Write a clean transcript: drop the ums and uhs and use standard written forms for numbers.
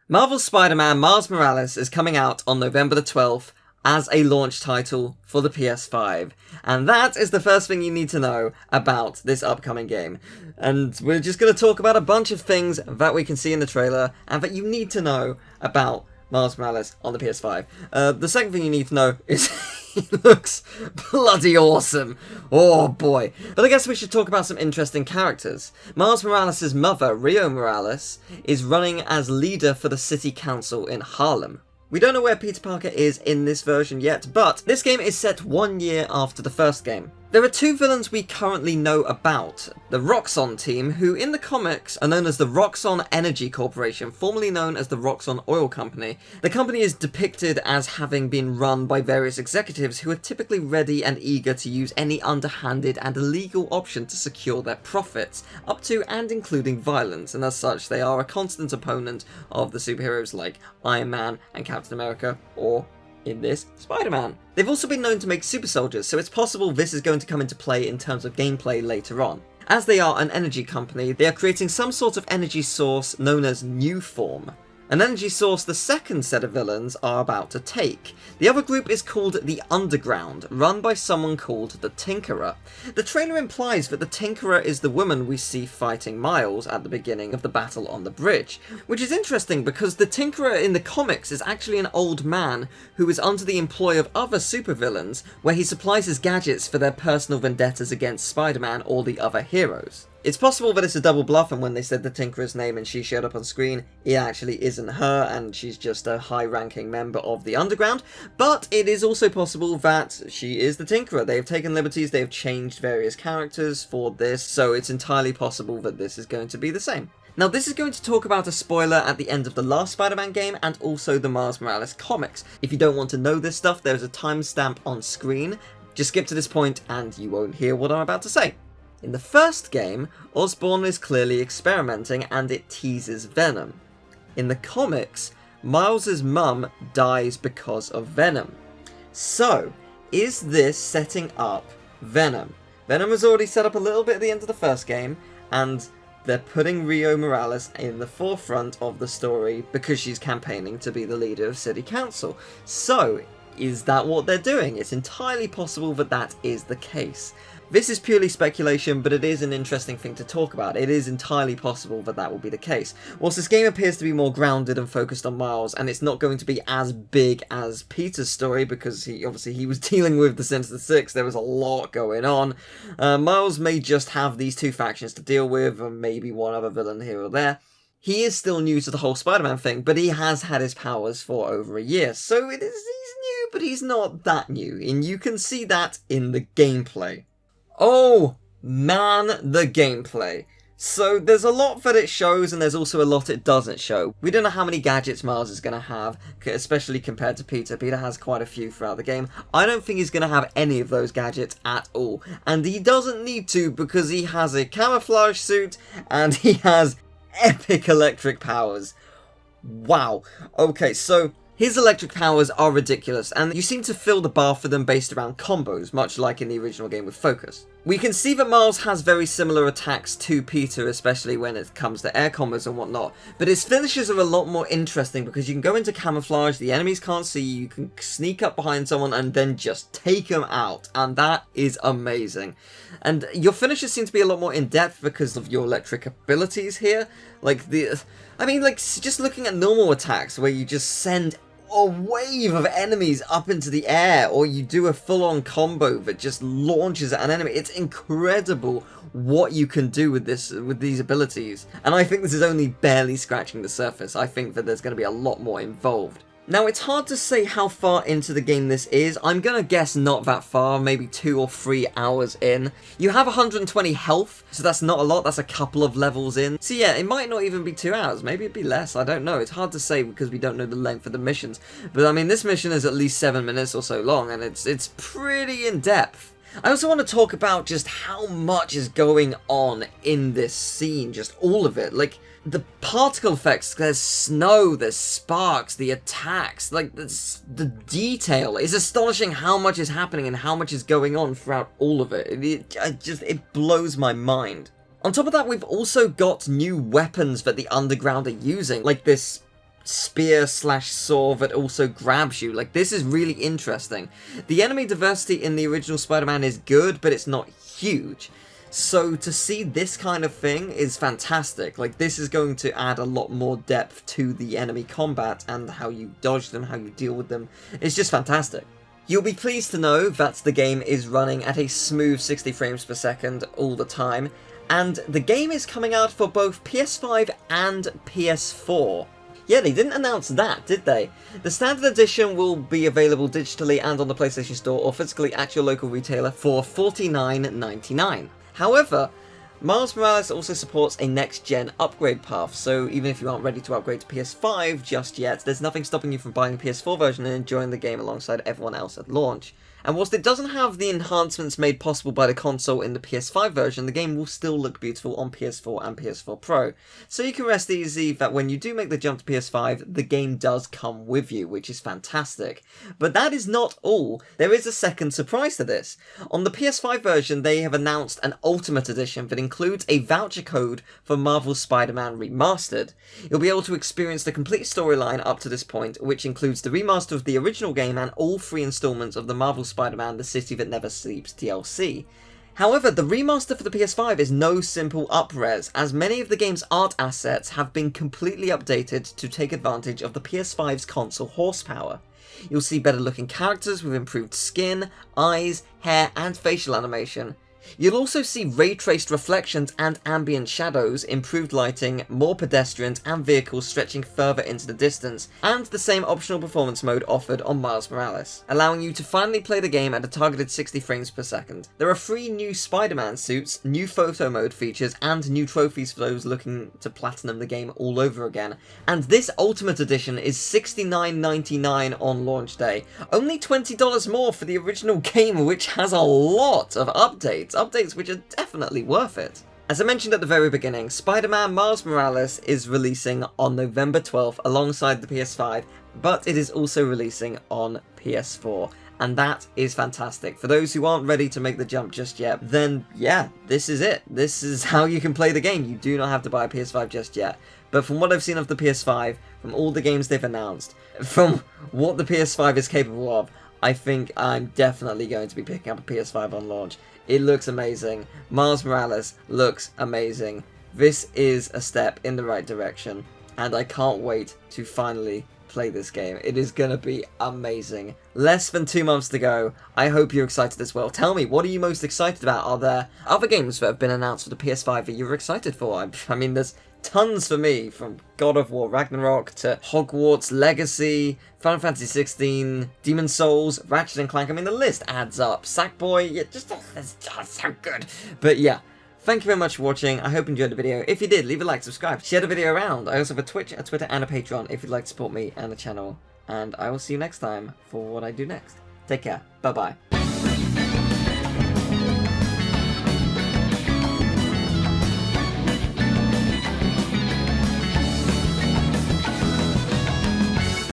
Marvel's Spider-Man Miles Morales is coming out on November the 12th as a launch title for the PS5. And that is the first thing you need to know about this upcoming game. And we're just going to talk about a bunch of things that we can see in the trailer and that you need to know about Miles Morales on the PS5. The second thing you need to know is he looks bloody awesome. Oh boy. But I guess we should talk about some interesting characters. Miles Morales' mother, Rio Morales, is running as leader for the city council in Harlem. We don't know where Peter Parker is in this version yet, but this game is set 1 year after the first game. There are two villains we currently know about. The Roxxon team, who in the comics are known as the Roxxon Energy Corporation, formerly known as the Roxxon Oil Company. The company is depicted as having been run by various executives who are typically ready and eager to use any underhanded and illegal option to secure their profits, up to and including violence, and as such they are a constant opponent of the superheroes like Iron Man and Captain America, or in this, Spider-Man. They've also been known to make super soldiers, so it's possible this is going to come into play in terms of gameplay later on. As they are an energy company, they are creating some sort of energy source known as Newform. An energy source the second set of villains are about to take. The other group is called the Underground, run by someone called the Tinkerer. The trailer implies that the Tinkerer is the woman we see fighting Miles at the beginning of the battle on the bridge, which is interesting because the Tinkerer in the comics is actually an old man who is under the employ of other supervillains, where he supplies his gadgets for their personal vendettas against Spider-Man or the other heroes. It's possible that it's a double bluff, and when they said the Tinkerer's name and she showed up on screen, it actually isn't her and she's just a high-ranking member of the Underground, but it is also possible that she is the Tinkerer. They have taken liberties, they have changed various characters for this, so it's entirely possible that this is going to be the same. Now, this is going to talk about a spoiler at the end of the last Spider-Man game and also the Miles Morales comics. If you don't want to know this stuff, there's a timestamp on screen. Just skip to this point and you won't hear what I'm about to say. In the first game, Osborn is clearly experimenting and it teases Venom. In the comics, Miles' mum dies because of Venom. So, is this setting up Venom? Venom was already set up a little bit at the end of the first game, and they're putting Rio Morales in the forefront of the story because she's campaigning to be the leader of City Council. So, is that what they're doing? It's entirely possible that that is the case. This is purely speculation, but it is an interesting thing to talk about. It is entirely possible that that will be the case. Whilst this game appears to be more grounded and focused on Miles, and it's not going to be as big as Peter's story, because he was dealing with the Sinister Six, there was a lot going on. Miles may just have these two factions to deal with, and maybe one other villain here or there. He is still new to the whole Spider-Man thing, but he has had his powers for over a year, so he's new, but he's not that new, and you can see that in the gameplay. Oh man, the gameplay. So there's a lot that it shows and there's also a lot it doesn't show. We don't know how many gadgets Miles is going to have, especially compared to Peter. Peter has quite a few throughout the game. I don't think he's going to have any of those gadgets at all. And he doesn't need to because he has a camouflage suit and he has epic electric powers. Wow. Okay, so his electric powers are ridiculous, and you seem to fill the bar for them based around combos, much like in the original game with Focus. We can see that Miles has very similar attacks to Peter, especially when it comes to air combos and whatnot, but his finishes are a lot more interesting because you can go into camouflage, the enemies can't see you, you can sneak up behind someone and then just take them out, and that is amazing. And your finishes seem to be a lot more in-depth because of your electric abilities here. Just looking at normal attacks where you just send a wave of enemies up into the air, or you do a full-on combo that just launches at an enemy. It's incredible what you can do with these abilities, and I think this is only barely scratching the surface. I think that there's going to be a lot more involved. Now, it's hard to say how far into the game this is. I'm gonna guess not that far, maybe 2 or 3 hours in. You have 120 health, so that's not a lot, that's a couple of levels in. So yeah, it might not even be 2 hours, maybe it'd be less, I don't know. It's hard to say because we don't know the length of the missions. But I mean, this mission is at least 7 minutes or so long, and it's pretty in-depth. I also want to talk about just how much is going on in this scene, just all of it. Like, the particle effects, there's snow, there's sparks, the attacks, like, the detail. It's astonishing how much is happening and how much is going on throughout all of it. It blows my mind. On top of that, we've also got new weapons that the Underground are using, like this spear slash saw that also grabs you. Like, this is really interesting. The enemy diversity in the original Spider-Man is good, but it's not huge. So to see this kind of thing is fantastic. Like, this is going to add a lot more depth to the enemy combat and how you dodge them, how you deal with them. It's just fantastic. You'll be pleased to know that the game is running at a smooth 60 frames per second all the time, and the game is coming out for both PS5 and PS4. Yeah, they didn't announce that, did they? The standard edition will be available digitally and on the PlayStation Store or physically at your local retailer for $49.99. However, Miles Morales also supports a next-gen upgrade path, so even if you aren't ready to upgrade to PS5 just yet, there's nothing stopping you from buying the PS4 version and enjoying the game alongside everyone else at launch. And whilst it doesn't have the enhancements made possible by the console in the PS5 version, the game will still look beautiful on PS4 and PS4 Pro. So you can rest easy that when you do make the jump to PS5, the game does come with you, which is fantastic. But that is not all. There is a second surprise to this. On the PS5 version, they have announced an Ultimate Edition that includes a voucher code for Marvel's Spider-Man Remastered. You'll be able to experience the complete storyline up to this point, which includes the remaster of the original game and all 3 installments of the Marvel Spider-Man The City That Never Sleeps DLC. However, the remaster for the PS5 is no simple up-res, as many of the game's art assets have been completely updated to take advantage of the PS5's console horsepower. You'll see better looking characters with improved skin, eyes, hair and facial animation. You'll also see ray-traced reflections and ambient shadows, improved lighting, more pedestrians and vehicles stretching further into the distance, and the same optional performance mode offered on Miles Morales, allowing you to finally play the game at a targeted 60 frames per second. There are 3 new Spider-Man suits, new photo mode features, and new trophies for those looking to platinum the game all over again. And this Ultimate Edition is $69.99 on launch day, only $20 more for the original game, which has a lot of updates which are definitely worth it. As I mentioned at the very beginning, Spider-Man Miles Morales is releasing on November 12th alongside the PS5, but it is also releasing on PS4, and that is fantastic. For those who aren't ready to make the jump just yet, then yeah, this is it. This is how you can play the game. You do not have to buy a PS5 just yet. But from what I've seen of the PS5, from all the games they've announced, from what the PS5 is capable of, I think I'm definitely going to be picking up a PS5 on launch. It looks amazing. Miles Morales looks amazing. This is a step in the right direction, and I can't wait to finally play this game. It is gonna be amazing. Less than 2 months to go. I hope you're excited as well. Tell me, what are you most excited about? Are there other games that have been announced for the PS5 that you're excited for? I mean, there's tons for me, from God of War Ragnarok to Hogwarts Legacy, Final Fantasy 16, Demon's Souls, Ratchet & Clank. I mean, the list adds up. Sackboy, yeah, it's just so good. But yeah, thank you very much for watching. I hope you enjoyed the video. If you did, leave a like, subscribe, share the video around. I also have a Twitch, a Twitter, and a Patreon if you'd like to support me and the channel. And I will see you next time for what I do next. Take care. Bye-bye.